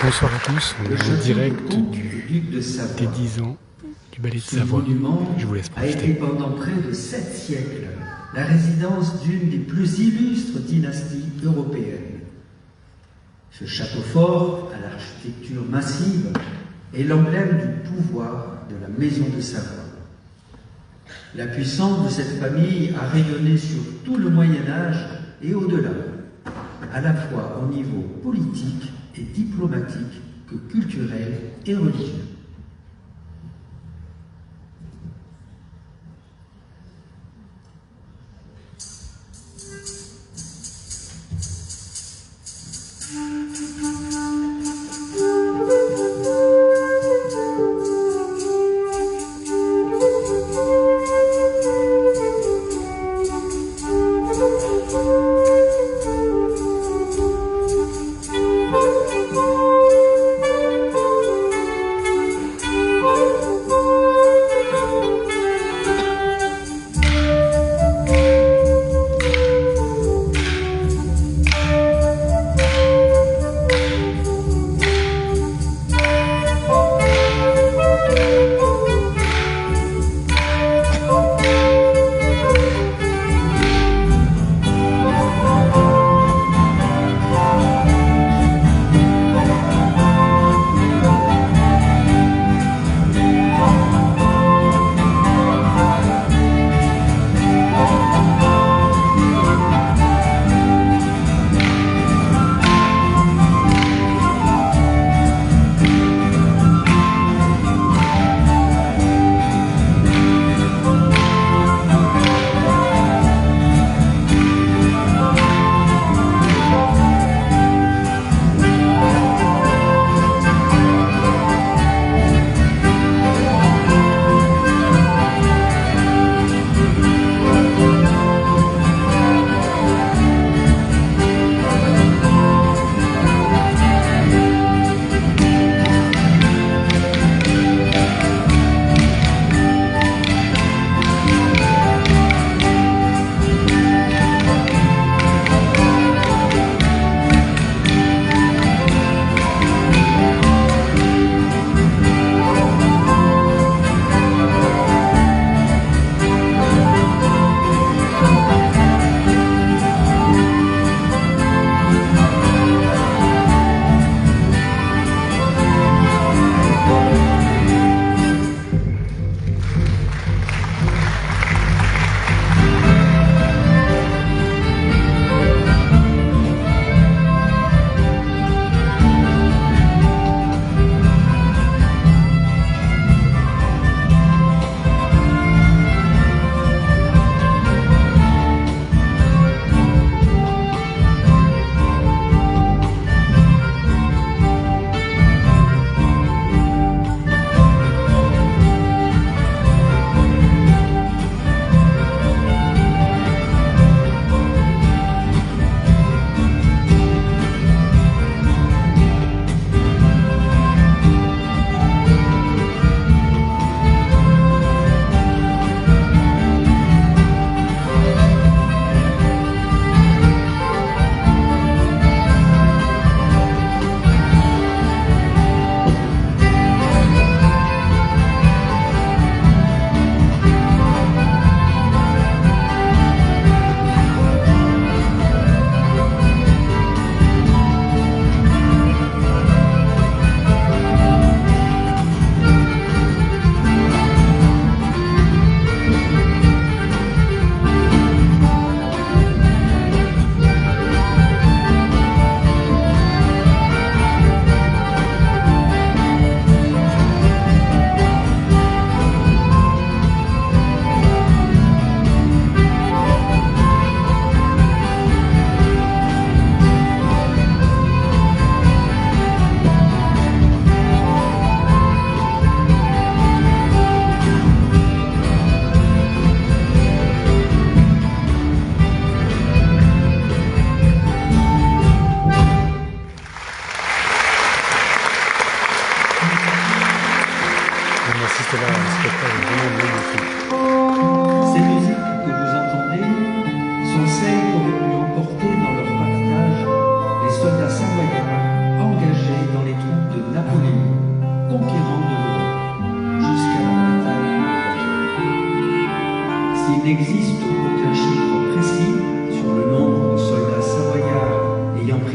Bonsoir à tous, on est en direct des 10 ans du ballet de Savoie. Je vous laisse profiter. A été pendant près de 7 siècles la résidence d'une des plus illustres dynasties européennes. Ce château fort, à l'architecture massive, est l'emblème du pouvoir de la maison de Savoie. La puissance de cette famille a rayonné sur tout le Moyen-Âge et au-delà, à la fois au niveau politique et diplomatique que culturel et religieux.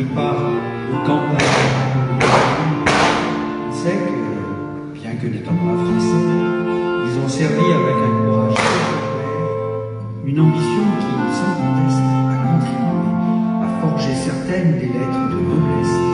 pris part aux campagnes. On sait que, bien que n'étant pas français, ils ont servi avec un courage exemplaire, une ambition qui, sans conteste, a contribué à forger certaines des lettres de noblesse.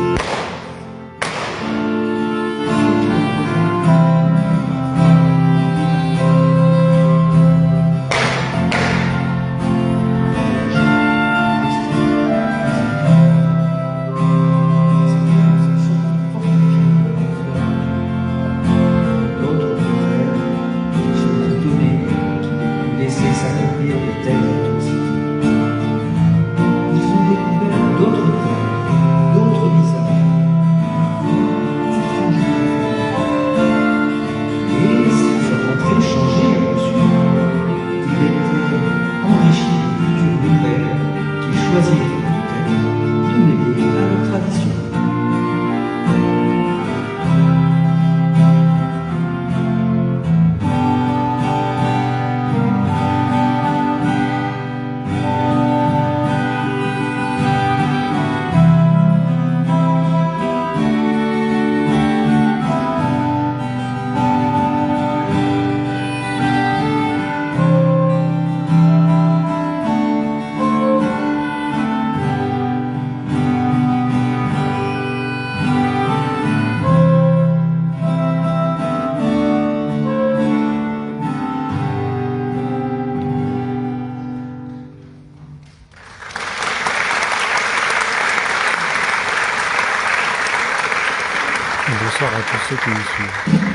Bonsoir à tous ceux qui nous suivent.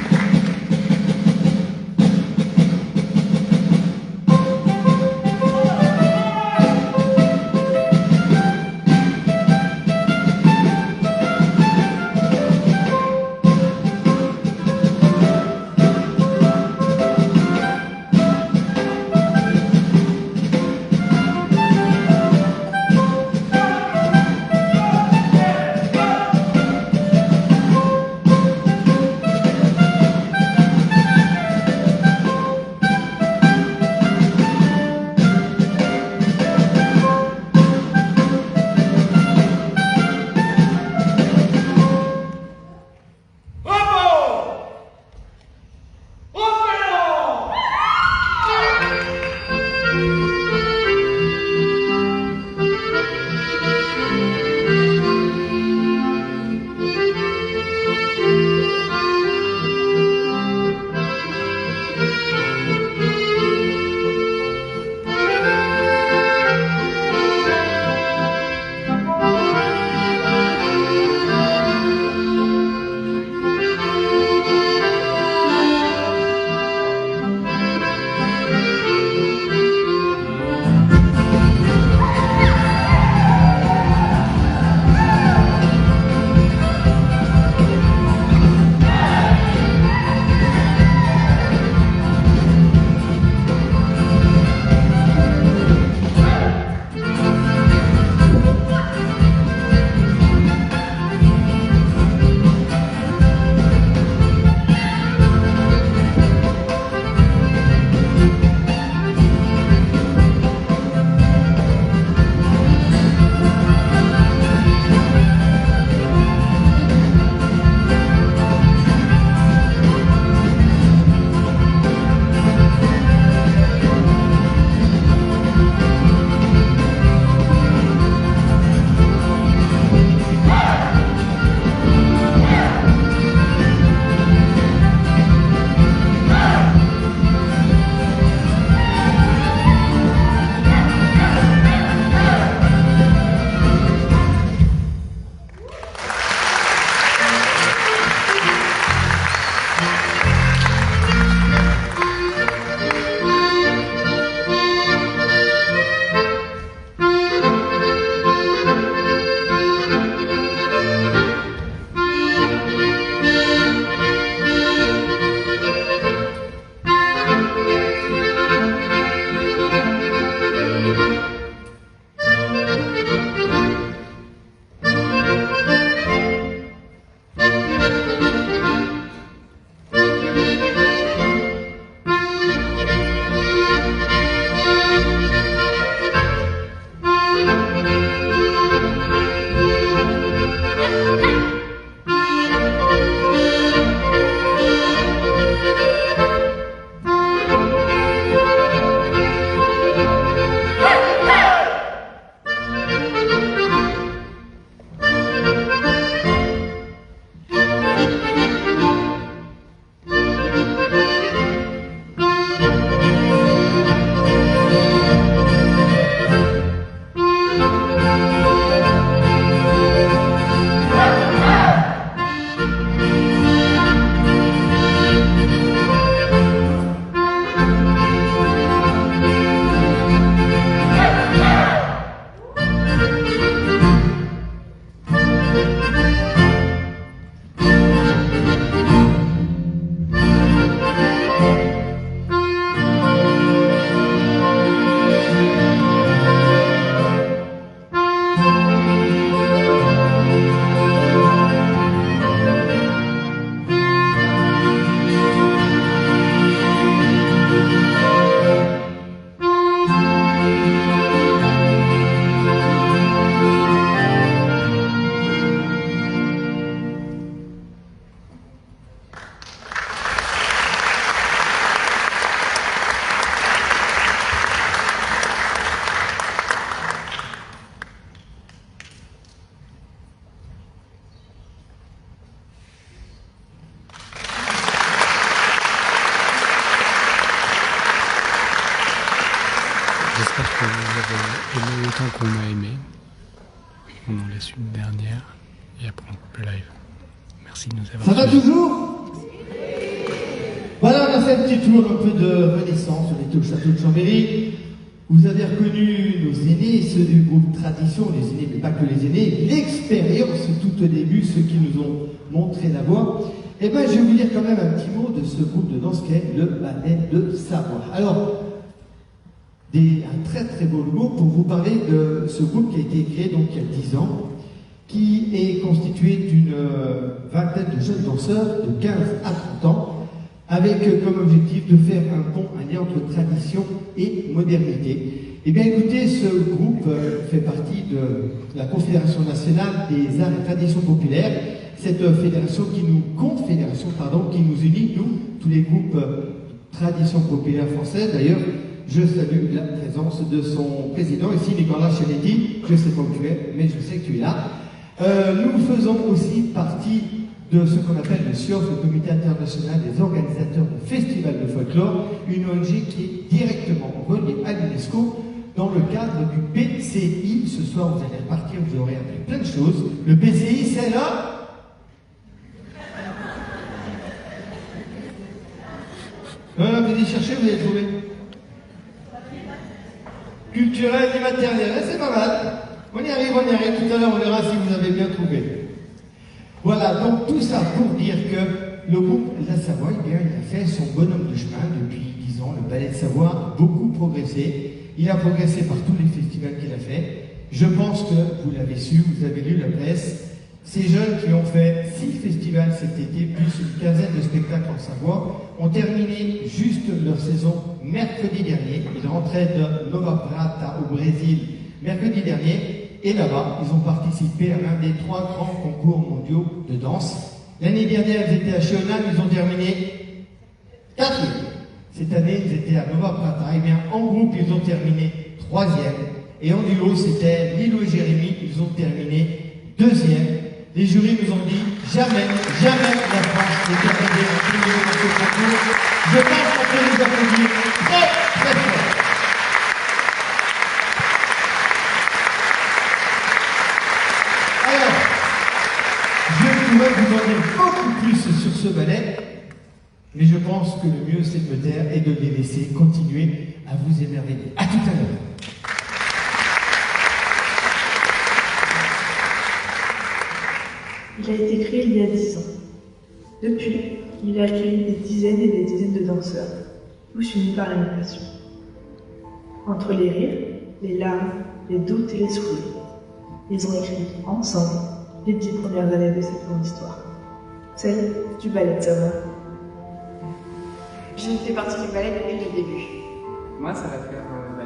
chansons qu'on a aimées. On en laisse une dernière et après on coupe le live. Merci de nous avoir suivis. Ça va toujours? Voilà, on a fait un petit tour un peu de renaissance. On était au château de Chambéry. Vous avez reconnu nos aînés, ceux du groupe Tradition, les aînés, mais pas que les aînés, l'expérience tout au début, ceux qui nous ont montré la voie. Eh bien, je vais vous lire quand même un petit mot de ce groupe de danse qu'est le Ballet de Savoie. Alors, un très très beau mot pour vous parler de ce groupe qui a été créé donc il y a 10 ans, qui est constitué d'une vingtaine de jeunes danseurs de 15 à 30 ans, avec comme objectif de faire un pont, un lien entre tradition et modernité. Eh bien écoutez, ce groupe fait partie de la Confédération nationale des arts et traditions populaires, cette confédération qui nous unit, nous, tous les groupes traditions populaires françaises. D'ailleurs, je salue la présence de son président ici, Nicolas Chanetti. Je ne sais pas où tu es, mais je sais que tu es là. Nous faisons aussi partie de ce qu'on appelle le CIOF, le Comité international des organisateurs de festivals de folklore, une ONG qui est directement reliée à l'UNESCO dans le cadre du PCI. Ce soir, vous allez repartir, vous aurez appris plein de choses. Le PCI, c'est là. Vous allez chercher, vous allez trouver. Culturel et matériel, c'est pas mal. On y arrive. Tout à l'heure, on verra si vous avez bien trouvé. Voilà, donc tout ça pour dire que le groupe La Savoie, eh bien, il a fait son bonhomme de chemin depuis 10 ans. Le Ballet de Savoie a beaucoup progressé. Il a progressé par tous les festivals qu'il a fait. Je pense que vous l'avez su, vous avez lu la presse. Ces jeunes qui ont fait 6 festivals cet été, plus une quinzaine de spectacles en Savoie, ont terminé juste leur saison mercredi dernier. Ils rentraient de Nova Prata au Brésil mercredi dernier. Et là-bas, ils ont participé à l'un des 3 grands concours mondiaux de danse. L'année dernière, ils étaient à Cheonan, ils ont terminé 4e. Cette année, ils étaient à Nova Prata. Et bien, en groupe, ils ont terminé 3e. Et en duo, c'était Lilo et Jérémy, ils ont terminé 2e. Les jurys nous ont dit jamais la France n'est arrivée en premier dans ce concours. Je pense qu'on peut les applaudir très fort. Alors, je pourrais vous en dire beaucoup plus sur ce ballet, mais je pense que le mieux c'est de me taire et de les laisser continuer à vous émerveiller. À tout à l'heure. Il a été créé il y a 10 ans. Depuis, il a accueilli des dizaines et des dizaines de danseurs, tous unis par la même passion. Entre les rires, les larmes, les doutes et les sourires, ils ont écrit ensemble les 10 premières années de cette grande histoire, celle du Ballet de Savoie. Je fais partie du ballet depuis le début. Moi, ça va faire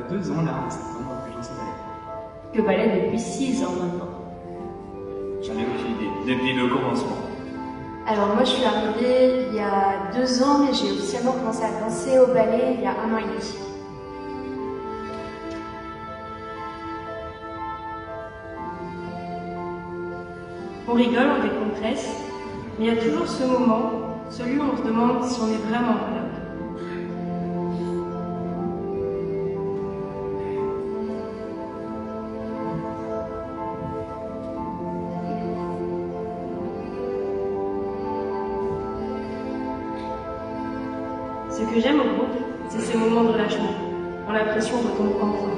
2 ans là, en septembre, que j'en sais ballet. Le ballet depuis 6 ans maintenant. J'en ai aucune idée, depuis le commencement. Alors moi je suis arrivée il y a 2 ans, mais j'ai officiellement commencé à danser au ballet il y a 1 an et demi. On rigole, on décompresse, mais il y a toujours ce moment, celui où on se demande si on est vraiment là. Ce que j'aime au groupe, c'est ces moments de relâchement, quand la pression retombe enfin.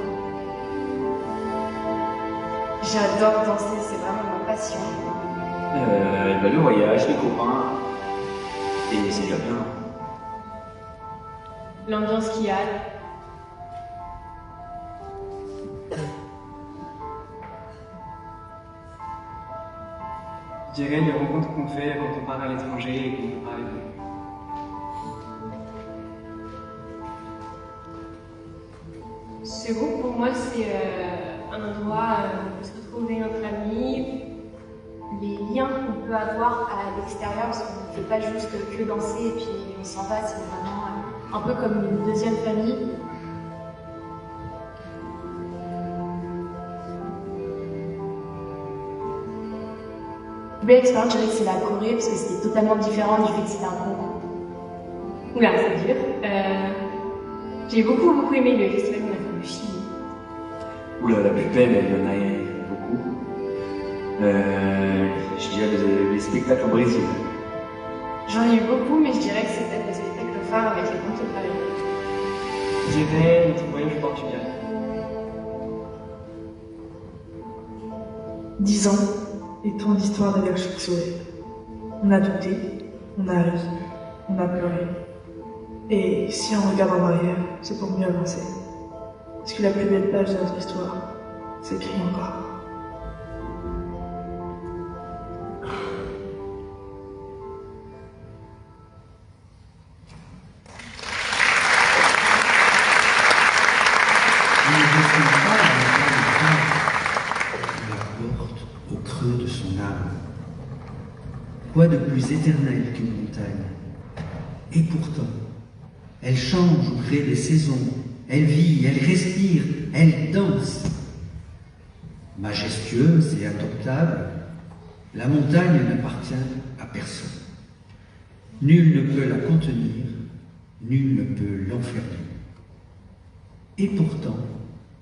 J'adore danser, c'est vraiment ma passion. Le voyage, les copains, et c'est déjà bien. L'ambiance qu'il y a. Je dirais les rencontres qu'on fait quand on part à l'étranger et qu'on peut parler de nous. Ce groupe, pour moi, c'est un endroit où se retrouver entre amis, Les liens qu'on peut avoir à l'extérieur, parce qu'on ne fait pas juste que danser et puis on s'en va, c'est vraiment un peu comme une deuxième famille. Belle expérience, je dirais que c'est la Corée, parce que c'était totalement différent du fait que c'était un concours. Oula, c'est dur. J'ai beaucoup aimé le festival qu'on a fait de Chili. la plus belle, il y en a beaucoup. Je dirais les spectacles au Brésil. J'en ai eu beaucoup, mais je dirais que c'est peut-être le spectacle phare avec les contes de Paris. Je dirais notre voyage au Portugal. 10 ans et tant d'histoires derrière chaque sourire. On a douté, on a ri, on a pleuré. Et si on regarde en arrière, c'est pour mieux avancer. Parce que la plus belle page de notre histoire s'écrit encore. Au creux de son âme. Quoi de plus éternel qu'une montagne? Et pourtant, elle change au gré des saisons, elle vit, elle respire, elle danse. Majestueuse et indomptable, la montagne n'appartient à personne. Nul ne peut la contenir, nul ne peut l'enfermer. Et pourtant,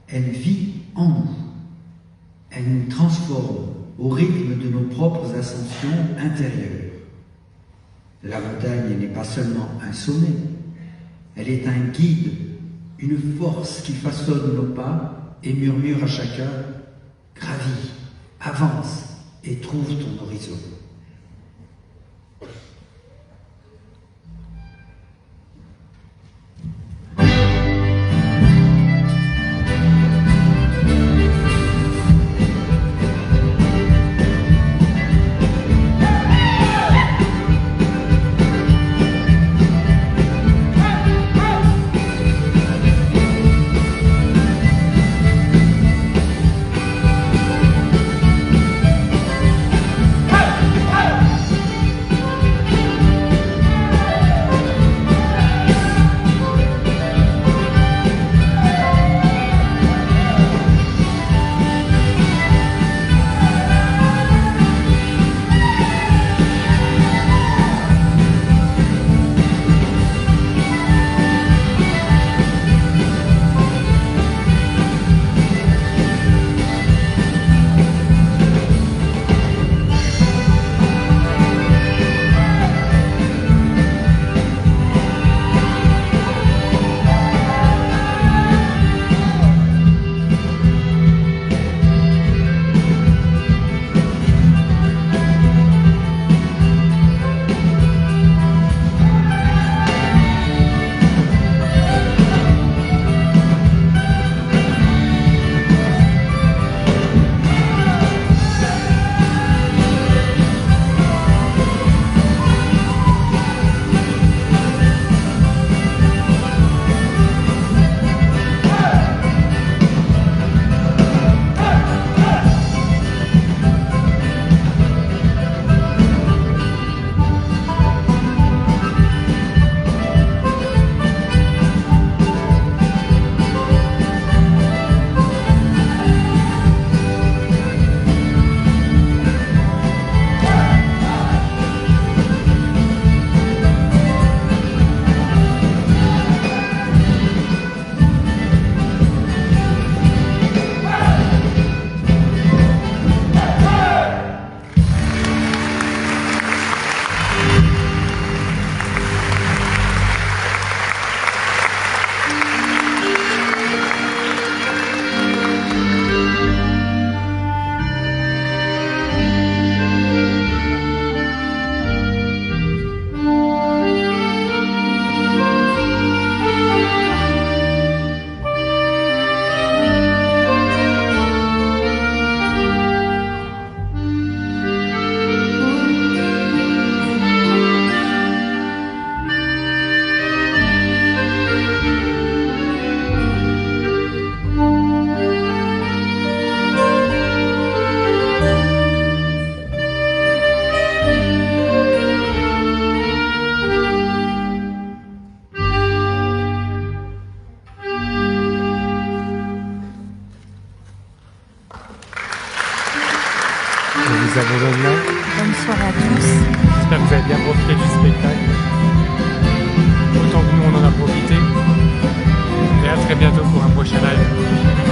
elle vit en nous. Elle nous transforme au rythme de nos propres ascensions intérieures. La montagne n'est pas seulement un sommet, elle est un guide, une force qui façonne nos pas et murmure à chacun « Gravis, avance et trouve ton horizon ». vous abandonne là. Bonne soirée à tous. J'espère que vous avez bien profité du spectacle. Autant que nous on en a profité. Et à très bientôt pour un prochain live.